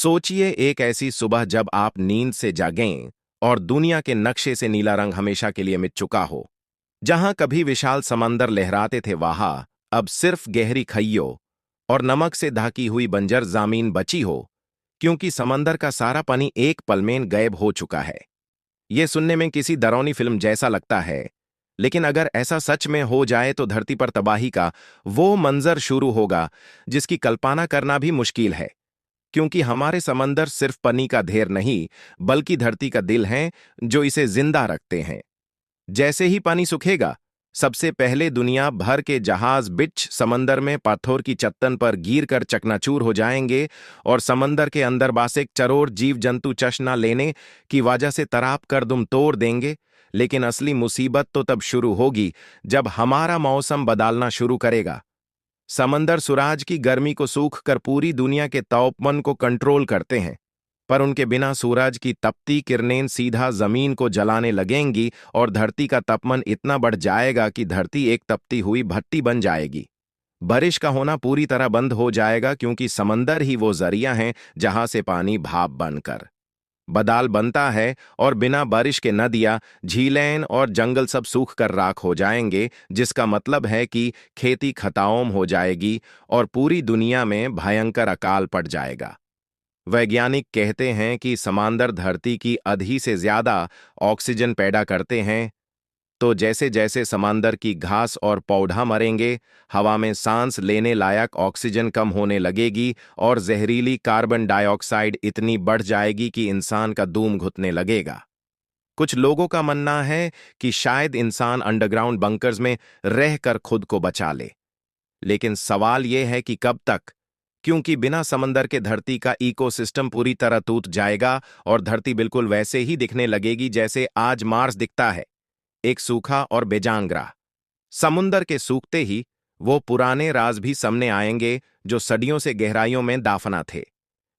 सोचिए एक ऐसी सुबह जब आप नींद से जागें और दुनिया के नक्शे से नीला रंग हमेशा के लिए मिट चुका हो। जहां कभी विशाल समंदर लहराते थे वहां अब सिर्फ गहरी खइयों और नमक से ढकी हुई बंजर जमीन बची हो, क्योंकि समंदर का सारा पानी एक पल में गायब हो चुका है। ये सुनने में किसी डरावनी फिल्म जैसा लगता है, लेकिन अगर ऐसा सच में हो जाए तो धरती पर तबाही का वो मंजर शुरू होगा जिसकी कल्पना करना भी मुश्किल है। क्योंकि हमारे समंदर सिर्फ पानी का ढेर नहीं, बल्कि धरती का दिल हैं जो इसे जिंदा रखते हैं। जैसे ही पानी सूखेगा, सबसे पहले दुनिया भर के जहाज बिच समंदर में पत्थर की चट्टान पर गिर कर चकनाचूर हो जाएंगे और समंदर के अंदर बासे चरोर जीव जंतु चश्ना लेने की वजह से तराप कर दुम तोड़ देंगे। लेकिन असली मुसीबत तो तब शुरू होगी जब हमारा मौसम बदलना शुरू करेगा। समंदर सूरज की गर्मी को सूख कर पूरी दुनिया के तापमान को कंट्रोल करते हैं, पर उनके बिना सूरज की तपती किरणें सीधा जमीन को जलाने लगेंगी और धरती का तापमान इतना बढ़ जाएगा कि धरती एक तपती हुई भट्टी बन जाएगी। बारिश का होना पूरी तरह बंद हो जाएगा, क्योंकि समंदर ही वो जरिया है जहां से पानी भाप बनकर बदाल बनता है, और बिना बारिश के नदियां, झीलें और जंगल सब सूख कर राख हो जाएंगे, जिसका मतलब है कि खेती खत्म हो जाएगी और पूरी दुनिया में भयंकर अकाल पड़ जाएगा। वैज्ञानिक कहते हैं कि समंदर धरती की आधी से ज्यादा ऑक्सीजन पैदा करते हैं, तो जैसे जैसे समंदर की घास और पौधा मरेंगे, हवा में सांस लेने लायक ऑक्सीजन कम होने लगेगी और जहरीली कार्बन डाइऑक्साइड इतनी बढ़ जाएगी कि इंसान का दूम घुटने लगेगा। कुछ लोगों का मानना है कि शायद इंसान अंडरग्राउंड बंकर्स में रहकर खुद को बचा ले, लेकिन सवाल यह है कि कब तक, क्योंकि बिना समंदर के धरती का इकोसिस्टम पूरी तरह टूट जाएगा और धरती बिल्कुल वैसे ही दिखने लगेगी जैसे आज मार्स दिखता है, एक सूखा और बेजान ग्रह। समुंदर के सूखते ही वो पुराने राज भी सामने आएंगे जो सदियों से गहराइयों में दाफना थे,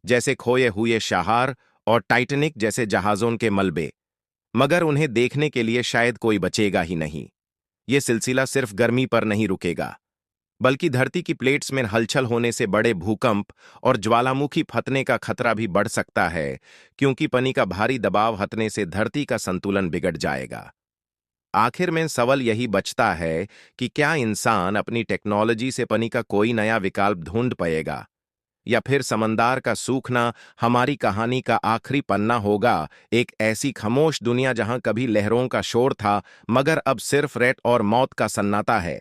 जैसे खोए हुए शहर और टाइटैनिक जैसे जहाजों के मलबे। मगर उन्हें देखने के लिए शायद कोई बचेगा ही नहीं। ये सिलसिला सिर्फ गर्मी पर नहीं रुकेगा, बल्कि धरती की प्लेट्स में हलचल होने से बड़े भूकंप और ज्वालामुखी फटने का खतरा भी बढ़ सकता है, क्योंकि पानी का भारी दबाव हटने से धरती का संतुलन बिगड़ जाएगा। आखिर में सवाल यही बचता है कि क्या इंसान अपनी टेक्नोलॉजी से पानी का कोई नया विकल्प ढूंढ पाएगा, या फिर समंदर का सूखना हमारी कहानी का आखिरी पन्ना होगा, एक ऐसी खामोश दुनिया जहां कभी लहरों का शोर था मगर अब सिर्फ रेत और मौत का सन्नाटा है।